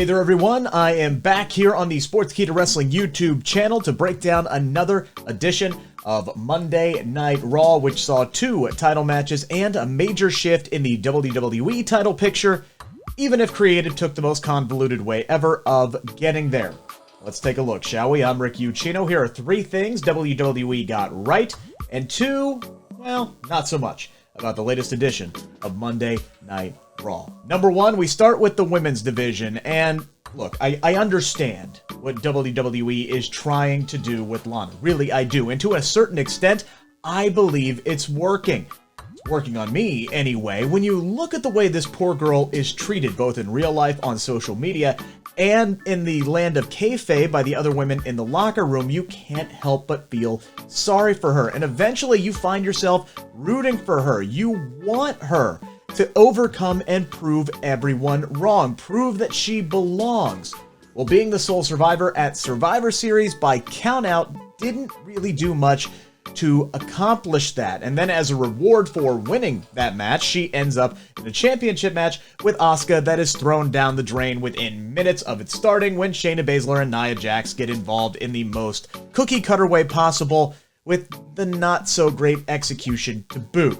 Hey there everyone, I am back here on the Sportskeeda Wrestling YouTube channel to break down another edition of Monday Night Raw, which saw 2 title matches and a major shift in the WWE title picture, even if creative took the most convoluted way ever of getting there. Let's take a look, shall we? I'm Rick Ucchino. Here are 3 things WWE got right, and 2, well, not so much, about the latest edition of Monday Night Raw. Number 1, we start with the women's division, and look, I understand what WWE is trying to do with Lana. Really, I do. And to a certain extent, I believe it's working. It's working on me, anyway. When you look at the way this poor girl is treated, both in real life, on social media, and in the land of kayfabe by the other women in the locker room, you can't help but feel sorry for her. And eventually, you find yourself rooting for her. You want her to overcome and prove everyone wrong. Prove that she belongs. Well, being the sole survivor at Survivor Series by countout didn't really do much to accomplish that. And then as a reward for winning that match, she ends up in a championship match with Asuka that is thrown down the drain within minutes of it starting when Shayna Baszler and Nia Jax get involved in the most cookie-cutter way possible with the not-so-great execution to boot.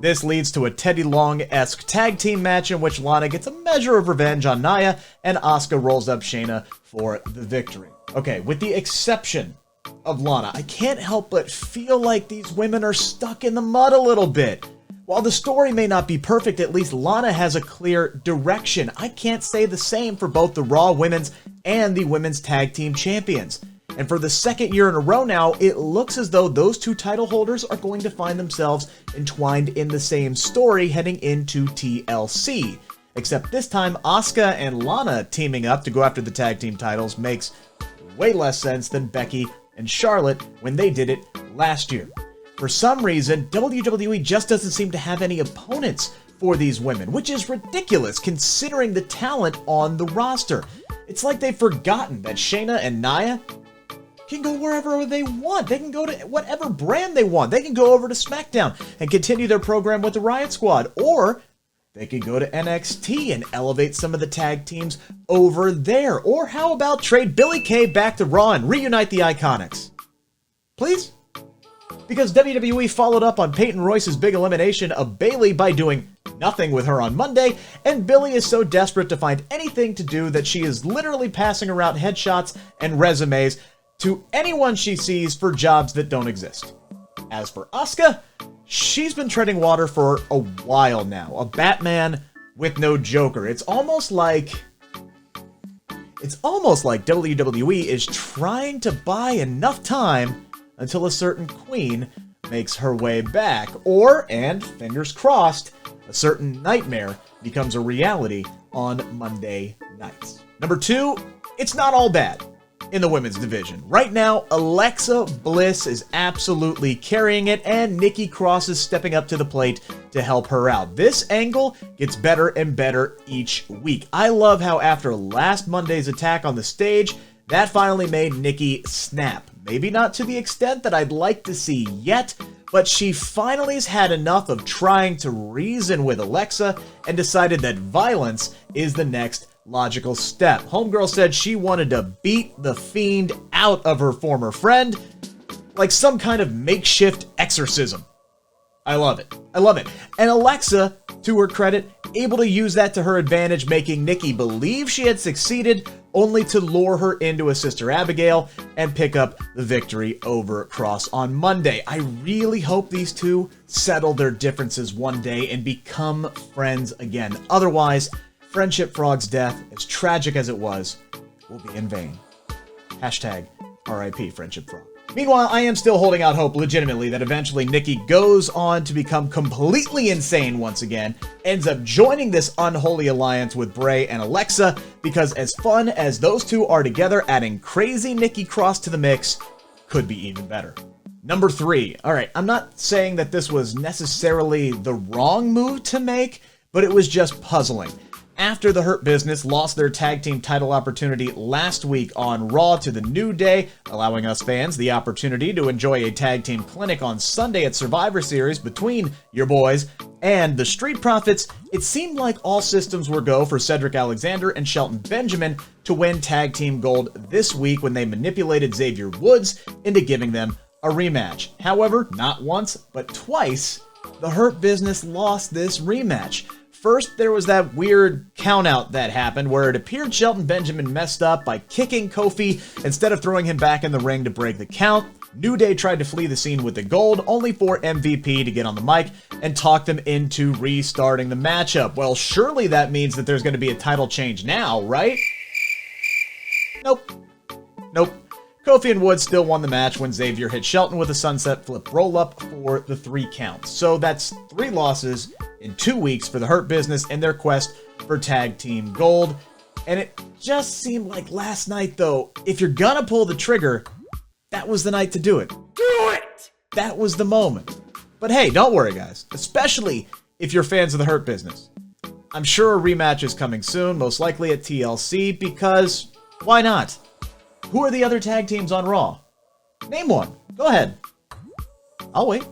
This leads to a Teddy Long-esque tag team match in which Lana gets a measure of revenge on Nia, and Asuka rolls up Shayna for the victory. Okay, with the exception of Lana, I can't help but feel like these women are stuck in the mud a little bit. While the story may not be perfect, at least Lana has a clear direction. I can't say the same for both the Raw Women's and the Women's Tag Team Champions. And for the second year in a row now, it looks as though those 2 title holders are going to find themselves entwined in the same story heading into TLC. Except this time, Asuka and Lana teaming up to go after the tag team titles makes way less sense than Becky and Charlotte when they did it last year. For some reason, WWE just doesn't seem to have any opponents for these women, which is ridiculous considering the talent on the roster. It's like they've forgotten that Shayna and Nia can go wherever they want. They can go to whatever brand they want. They can go over to SmackDown and continue their program with the Riot Squad. Or they can go to NXT and elevate some of the tag teams over there. Or how about trade Billie Kay back to Raw and reunite the Iconics? Please? Because WWE followed up on Peyton Royce's big elimination of Bayley by doing nothing with her on Monday, and Billie is so desperate to find anything to do that she is literally passing around headshots and resumes to anyone she sees for jobs that don't exist. As for Asuka, she's been treading water for a while now. A Batman with no Joker. It's almost like WWE is trying to buy enough time until a certain queen makes her way back. Or, and fingers crossed, a certain nightmare becomes a reality on Monday nights. Number 2, it's not all bad in the women's division. Right now, Alexa Bliss is absolutely carrying it, and Nikki Cross is stepping up to the plate to help her out. This angle gets better and better each week. I love how after last Monday's attack on the stage, that finally made Nikki snap. Maybe not to the extent that I'd like to see yet, but she finally has had enough of trying to reason with Alexa and decided that violence is the next logical step. Homegirl said she wanted to beat the Fiend out of her former friend, like some kind of makeshift exorcism. I love it. I love it. And Alexa, to her credit, able to use that to her advantage, making Nikki believe she had succeeded, only to lure her into a Sister Abigail and pick up the victory over Cross on Monday. I really hope these 2 settle their differences one day and become friends again. Otherwise, Friendship Frog's death, as tragic as it was, will be in vain. Hashtag RIP Friendship Frog. Meanwhile, I am still holding out hope legitimately that eventually Nikki goes on to become completely insane once again, ends up joining this unholy alliance with Bray and Alexa, because as fun as those 2 are together, adding crazy Nikki Cross to the mix could be even better. Number 3. Alright, I'm not saying that this was necessarily the wrong move to make, but it was just puzzling. after the Hurt Business lost their tag team title opportunity last week on Raw to the New Day, allowing us fans the opportunity to enjoy a tag team clinic on Sunday at Survivor Series between your boys and the Street Profits, it seemed like all systems were go for Cedric Alexander and Shelton Benjamin to win tag team gold this week when they manipulated Xavier Woods into giving them a rematch. However, not once, but twice, the Hurt Business lost this rematch. First, there was that weird countout that happened where it appeared Shelton Benjamin messed up by kicking Kofi instead of throwing him back in the ring to break the count. New Day tried to flee the scene with the gold, only for MVP to get on the mic and talk them into restarting the matchup. Well, surely that means that there's going to be a title change now, right? Nope. Nope. Kofi and Woods still won the match when Xavier hit Shelton with a sunset flip roll-up for the 3 counts. So that's 3 losses in 2 weeks for the Hurt Business in their quest for tag team gold. And it just seemed like last night, though, if you're gonna pull the trigger, that was the night to do it. Do it! That was the moment. But hey, don't worry, guys. Especially if you're fans of the Hurt Business. I'm sure a rematch is coming soon, most likely at TLC, because why not? Who are the other tag teams on Raw? Name one. Go ahead. I'll wait.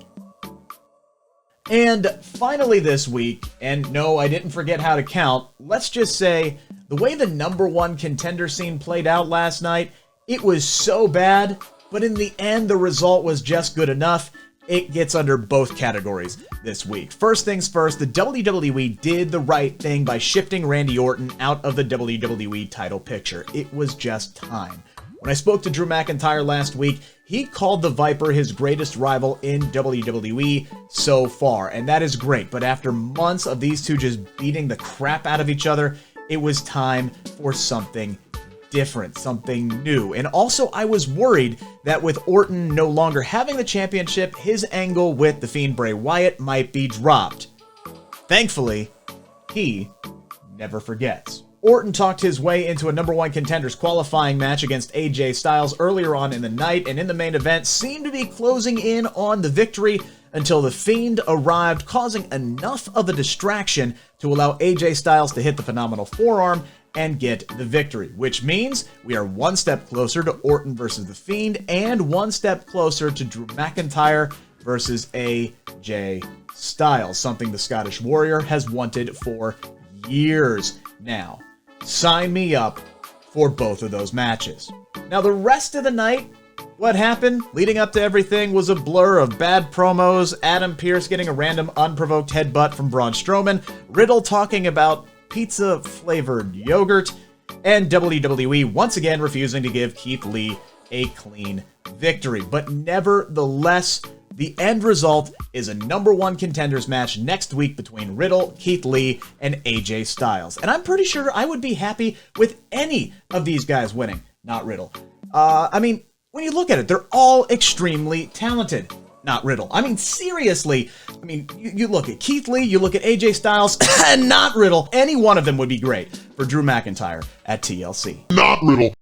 And finally this week, and no, I didn't forget how to count, let's just say, the way the #1 contender scene played out last night, it was so bad, but in the end, the result was just good enough. It gets under both categories this week. First things first, the WWE did the right thing by shifting Randy Orton out of the WWE title picture. It was just time. When I spoke to Drew McIntyre last week, he called the Viper his greatest rival in WWE so far, and that is great. But after months of these two just beating the crap out of each other, it was time for something different, something new. And also, I was worried that with Orton no longer having the championship, his angle with the Fiend Bray Wyatt might be dropped. Thankfully, he never forgets. Orton talked his way into a #1 contenders qualifying match against AJ Styles earlier on in the night, and in the main event seemed to be closing in on the victory until the Fiend arrived, causing enough of a distraction to allow AJ Styles to hit the phenomenal forearm and get the victory, which means we are one step closer to Orton versus the Fiend and one step closer to Drew McIntyre versus AJ Styles, something the Scottish Warrior has wanted for years now. Sign me up for both of those matches. Now, the rest of the night, what happened leading up to everything was a blur of bad promos, Adam Pearce getting a random unprovoked headbutt from Braun Strowman, Riddle talking about pizza-flavored yogurt, and WWE once again refusing to give Keith Lee a clean victory. But nevertheless, the end result is a #1 contenders match next week between Riddle, Keith Lee, and AJ Styles. And I'm pretty sure I would be happy with any of these guys winning, not Riddle. I mean, when you look at it, they're all extremely talented. Not Riddle. I mean, seriously. I mean, you look at Keith Lee, you look at AJ Styles, and not Riddle. Any one of them would be great for Drew McIntyre at TLC. Not Riddle.